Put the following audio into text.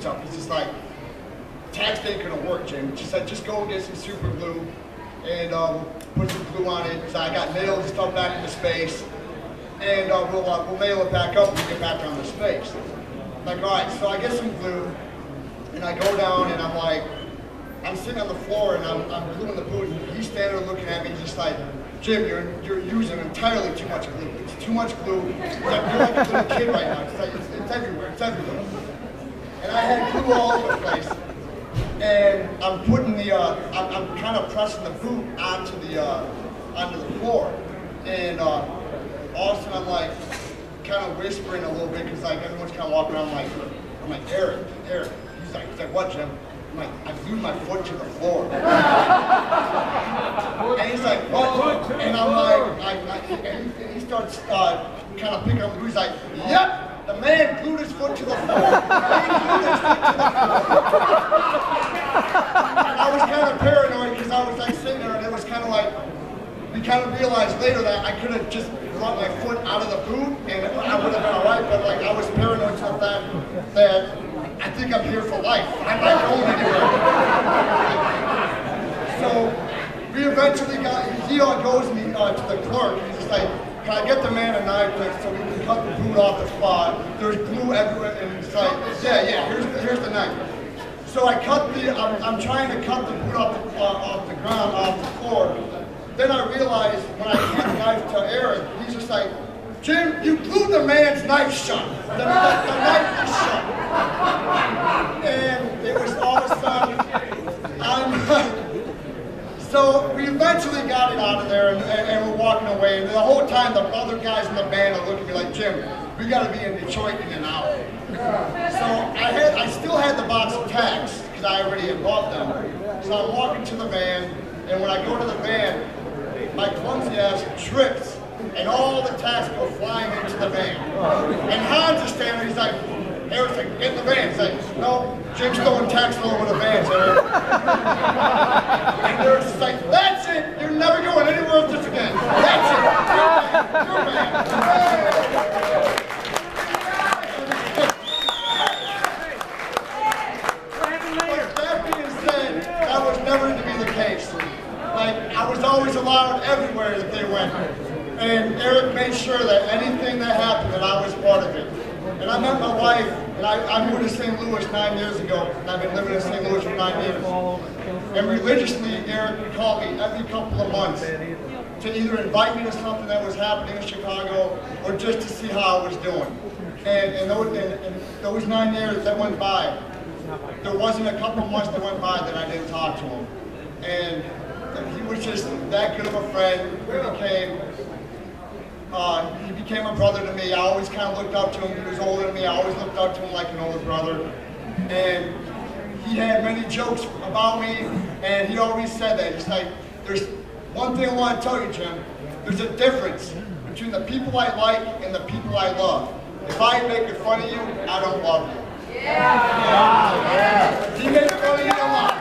boots up. He's just like, tags ain't gonna work, Jim. She said, just go and get some super glue and put some glue on it. So I got nails and stuff back into space, and we'll nail it back up and get back down to space. I'm like, all right, so I get some glue, and I go down, and I'm like, I'm sitting on the floor, and I'm gluing the boot, and he's standing there looking at me, just like, Jim, you're using entirely too much glue. It's too much glue. It's like, you're like a little kid right now. It's like, it's everywhere. It's everywhere. And I had glue all over the place. And I'm putting the, I'm kind of pressing the boot onto the floor. And all of a sudden I'm like, kind of whispering a little bit, because like everyone's kind of walking around I'm like, Eric. He's like, what, Jim? I'm like, I glued my foot to the floor. And he's like, what? And I'm like, and he starts kind of picking up the glue. He's like, yep, the man glued his foot to the floor. He glued his foot to the floor. I was kind of paranoid, because I was like sitting there, and it was kind of like, we kind of realized later that I could have just brought my foot out of the boot, and I would have been all right, but like I was paranoid to the fact that I think I'm here for life. I'm not going anywhere. So we eventually he goes to the clerk, and he's just like, can I get the man a knife so we can cut the boot off the spot? There's glue everywhere, and he's like, yeah, here's the knife. So I cut I'm trying to cut the boot off the ground, off the floor. Then I realized when I hand the knife to Eric, he's just like, Jim, you glued the man's knife shut. The knife is shut. And it was all of a sudden, so we eventually got it out of there, and we're walking away. And the whole time, the other guys in the band are looking at me like, Jim, we got to be in Detroit in an hour. So I still had the box of tacks, because I already had bought them. So I'm walking to the van, and when I go to the van, my clumsy ass trips, and all the tacks go flying into the van. And Hans is standing there, he's like, Eric's like, get in the van. He's like, no, Jim's throwing tacks all over the van, Eric. And Eric's just like, that's it, you're never going anywhere with this again. That's it, your van. But that being said, that was never to be the case. Like, I was always allowed everywhere that they went. And Eric made sure that anything that happened, that I was part of it. And I met my wife, and I moved to St. Louis 9 years ago, and I've been living in St. Louis for 9 years. And religiously, Eric would call me every couple of months to either invite me to something that was happening in Chicago, or just to see how I was doing. And those 9 years that went by, there wasn't a couple of months that went by that I didn't talk to him. And he was just that good of a friend. He became a brother to me. I always kind of looked up to him. He was older than me. I always looked up to him like an older brother. And he had many jokes about me, and he always said that. He's like, there's one thing I want to tell you, Jim. There's a difference between the people I like and the people I love. If I make fun of you, I don't love you. Yeah. He made fun of you a lot.